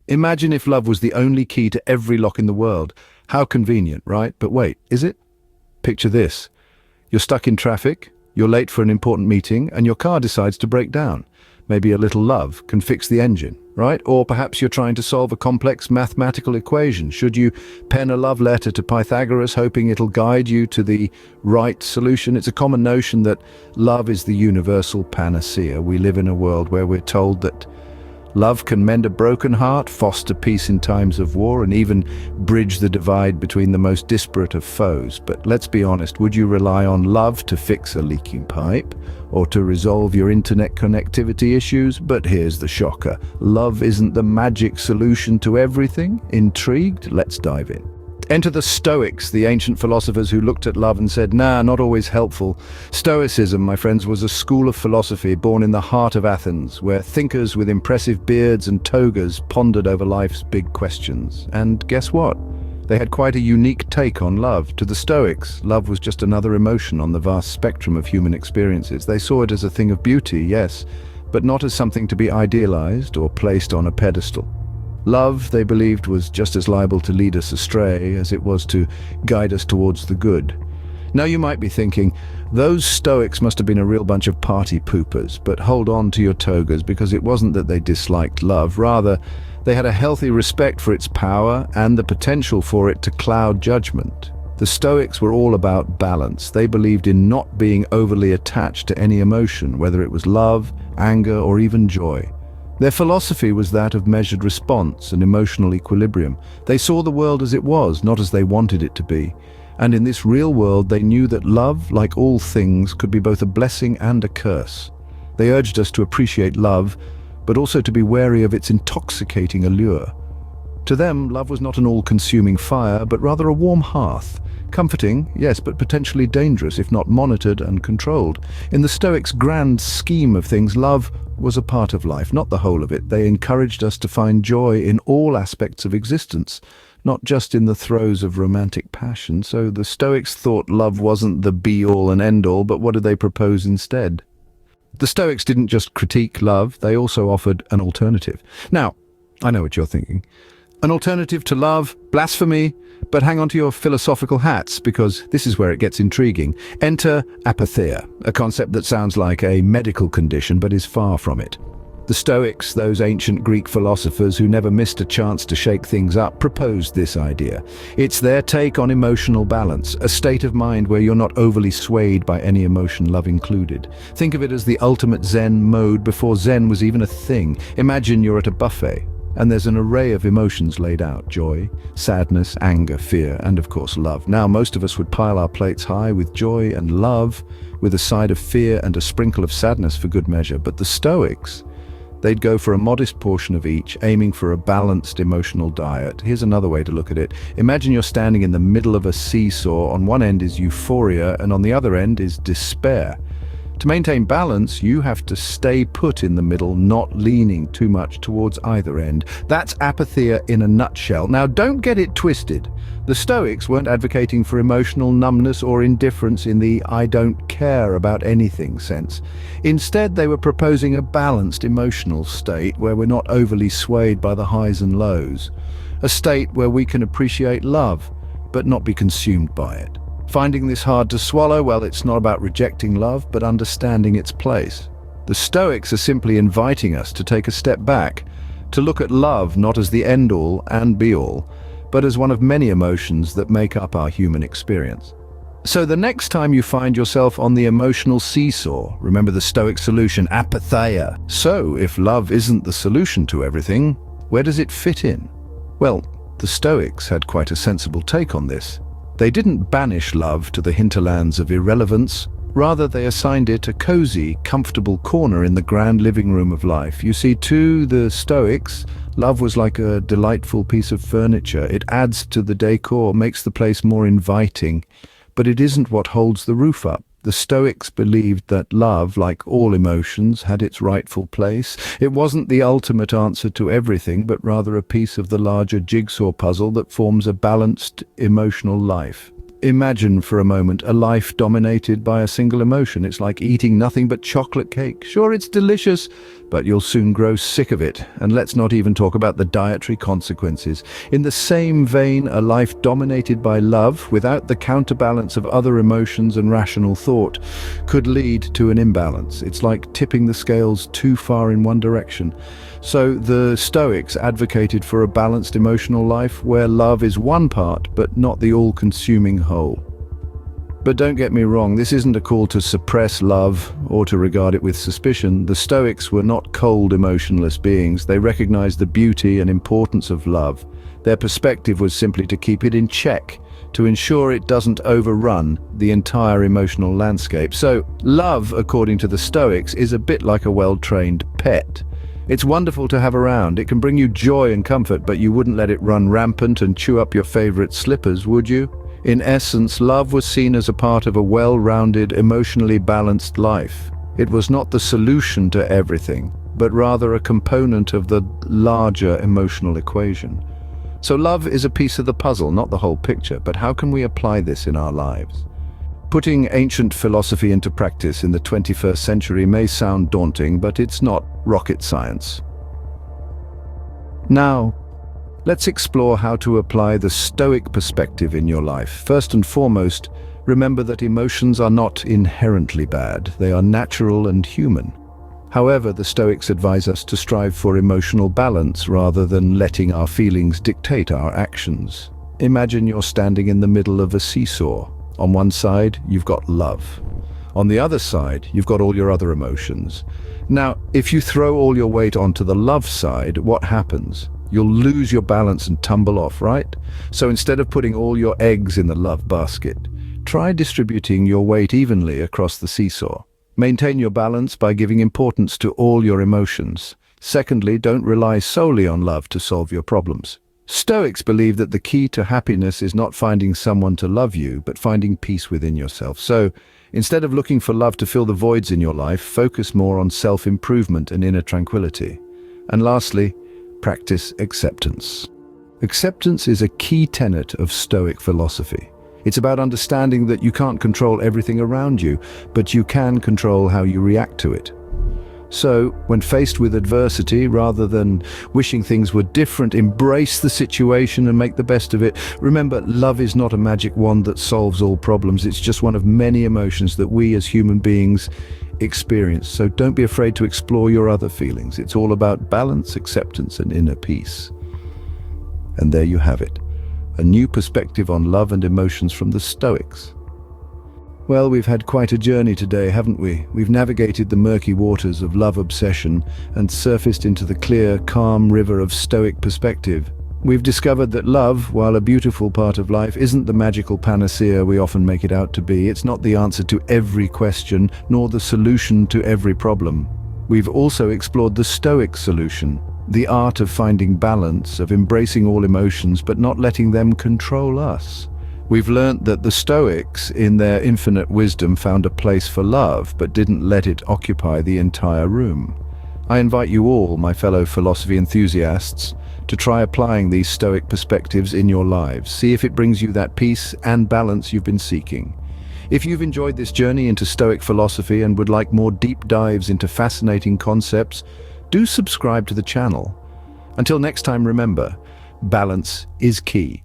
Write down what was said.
Imagine if love was the only key to every lock in the world. How convenient, right? But wait, is it? Picture this. You're stuck in traffic, you're late for an important meeting, and your car decides to break down. Maybe a little love can fix the engine, right? Or perhaps you're trying to solve a complex mathematical equation. Should you pen a love letter to Pythagoras, hoping it'll guide you to the right solution? It's a common notion that love is the universal panacea. We live in a world where we're told that love can mend a broken heart, foster peace in times of war, and even bridge the divide between the most disparate of foes. But let's be honest, would you rely on love to fix a leaking pipe or to resolve your internet connectivity issues? But here's the shocker. Love isn't the magic solution to everything. Intrigued? Let's dive in. Enter the Stoics, the ancient philosophers who looked at love and said, nah, not always helpful. Stoicism, my friends, was a school of philosophy born in the heart of Athens, where thinkers with impressive beards and togas pondered over life's big questions. And guess what? They had quite a unique take on love. To the Stoics, love was just another emotion on the vast spectrum of human experiences. They saw it as a thing of beauty, yes, but not as something to be idealized or placed on a pedestal. Love, they believed, was just as liable to lead us astray as it was to guide us towards the good. Now you might be thinking, those Stoics must have been a real bunch of party poopers, but hold on to your togas, because it wasn't that they disliked love. Rather, they had a healthy respect for its power and the potential for it to cloud judgment. The Stoics were all about balance. They believed in not being overly attached to any emotion, whether it was love, anger, or even joy. Their philosophy was that of measured response and emotional equilibrium. They saw the world as it was, not as they wanted it to be. And in this real world, they knew that love, like all things, could be both a blessing and a curse. They urged us to appreciate love, but also to be wary of its intoxicating allure. To them, love was not an all-consuming fire, but rather a warm hearth. Comforting, yes, but potentially dangerous if not monitored and controlled. In the Stoics' grand scheme of things, love was a part of life, not the whole of it. They encouraged us to find joy in all aspects of existence, not just in the throes of romantic passion. So the Stoics thought love wasn't the be-all and end-all, but what did they propose instead? The Stoics didn't just critique love, they also offered an alternative. Now, I know what you're thinking. An alternative to love? Blasphemy? But hang on to your philosophical hats, because this is where it gets intriguing. Enter apatheia, a concept that sounds like a medical condition but is far from it. The Stoics, those ancient Greek philosophers who never missed a chance to shake things up, proposed this idea. It's their take on emotional balance, a state of mind where you're not overly swayed by any emotion, love included. Think of it as the ultimate Zen mode before Zen was even a thing. Imagine you're at a buffet, and there's an array of emotions laid out: joy, sadness, anger, fear, and of course love. Now, most of us would pile our plates high with joy and love, with a side of fear and a sprinkle of sadness for good measure. But the Stoics, they'd go for a modest portion of each, aiming for a balanced emotional diet. Here's another way to look at it. Imagine you're standing in the middle of a seesaw. On one end is euphoria, and on the other end is despair. To maintain balance, you have to stay put in the middle, not leaning too much towards either end. That's apatheia in a nutshell. Now, don't get it twisted. The Stoics weren't advocating for emotional numbness or indifference in the "I don't care about anything" sense. Instead, they were proposing a balanced emotional state where we're not overly swayed by the highs and lows. A state where we can appreciate love, but not be consumed by it. Finding this hard to swallow? Well, it's not about rejecting love, but understanding its place. The Stoics are simply inviting us to take a step back, to look at love not as the end-all and be-all, but as one of many emotions that make up our human experience. So the next time you find yourself on the emotional seesaw, remember the Stoic solution, apatheia. So, if love isn't the solution to everything, where does it fit in? Well, the Stoics had quite a sensible take on this. They didn't banish love to the hinterlands of irrelevance. Rather, they assigned it a cozy, comfortable corner in the grand living room of life. You see, to the Stoics, love was like a delightful piece of furniture. It adds to the decor, makes the place more inviting, but it isn't what holds the roof up. The Stoics believed that love, like all emotions, had its rightful place. It wasn't the ultimate answer to everything, but rather a piece of the larger jigsaw puzzle that forms a balanced emotional life. Imagine for a moment a life dominated by a single emotion. It's like eating nothing but chocolate cake. Sure, it's delicious, but you'll soon grow sick of it, and let's not even talk about the dietary consequences. In the same vein, a life dominated by love, without the counterbalance of other emotions and rational thought, could lead to an imbalance. It's like tipping the scales too far in one direction. So the Stoics advocated for a balanced emotional life where love is one part, but not the all-consuming whole. But don't get me wrong, this isn't a call to suppress love or to regard it with suspicion. The Stoics were not cold, emotionless beings. They recognized the beauty and importance of love. Their perspective was simply to keep it in check, to ensure it doesn't overrun the entire emotional landscape. So, love, according to the Stoics, is a bit like a well-trained pet. It's wonderful to have around. It can bring you joy and comfort, but you wouldn't let it run rampant and chew up your favorite slippers, would you? In essence, love was seen as a part of a well-rounded, emotionally balanced life. It was not the solution to everything, but rather a component of the larger emotional equation. So love is a piece of the puzzle, not the whole picture, but how can we apply this in our lives? Putting ancient philosophy into practice in the 21st century may sound daunting, but it's not rocket science. Now, let's explore how to apply the Stoic perspective in your life. First and foremost, remember that emotions are not inherently bad. They are natural and human. However, the Stoics advise us to strive for emotional balance rather than letting our feelings dictate our actions. Imagine you're standing in the middle of a seesaw. On one side, you've got love. On the other side, you've got all your other emotions. Now, if you throw all your weight onto the love side, what happens? You'll lose your balance and tumble off, right? So instead of putting all your eggs in the love basket, try distributing your weight evenly across the seesaw. Maintain your balance by giving importance to all your emotions. Secondly, don't rely solely on love to solve your problems. Stoics believe that the key to happiness is not finding someone to love you, but finding peace within yourself. So, instead of looking for love to fill the voids in your life, focus more on self-improvement and inner tranquility. And lastly, practice acceptance. Acceptance is a key tenet of Stoic philosophy. It's about understanding that you can't control everything around you, but you can control how you react to it. So, when faced with adversity, rather than wishing things were different, embrace the situation and make the best of it. Remember, love is not a magic wand that solves all problems. It's just one of many emotions that we as human beings experience. So don't be afraid to explore your other feelings. It's all about balance, acceptance, and inner peace. And there you have it. A new perspective on love and emotions from the Stoics. Well, we've had quite a journey today, haven't we? We've navigated the murky waters of love obsession and surfaced into the clear, calm river of Stoic perspective. We've discovered that love, while a beautiful part of life, isn't the magical panacea we often make it out to be. It's not the answer to every question, nor the solution to every problem. We've also explored the Stoic solution, the art of finding balance, of embracing all emotions but not letting them control us. We've learnt that the Stoics, in their infinite wisdom, found a place for love, but didn't let it occupy the entire room. I invite you all, my fellow philosophy enthusiasts, to try applying these Stoic perspectives in your lives. See if it brings you that peace and balance you've been seeking. If you've enjoyed this journey into Stoic philosophy and would like more deep dives into fascinating concepts, do subscribe to the channel. Until next time, remember, balance is key.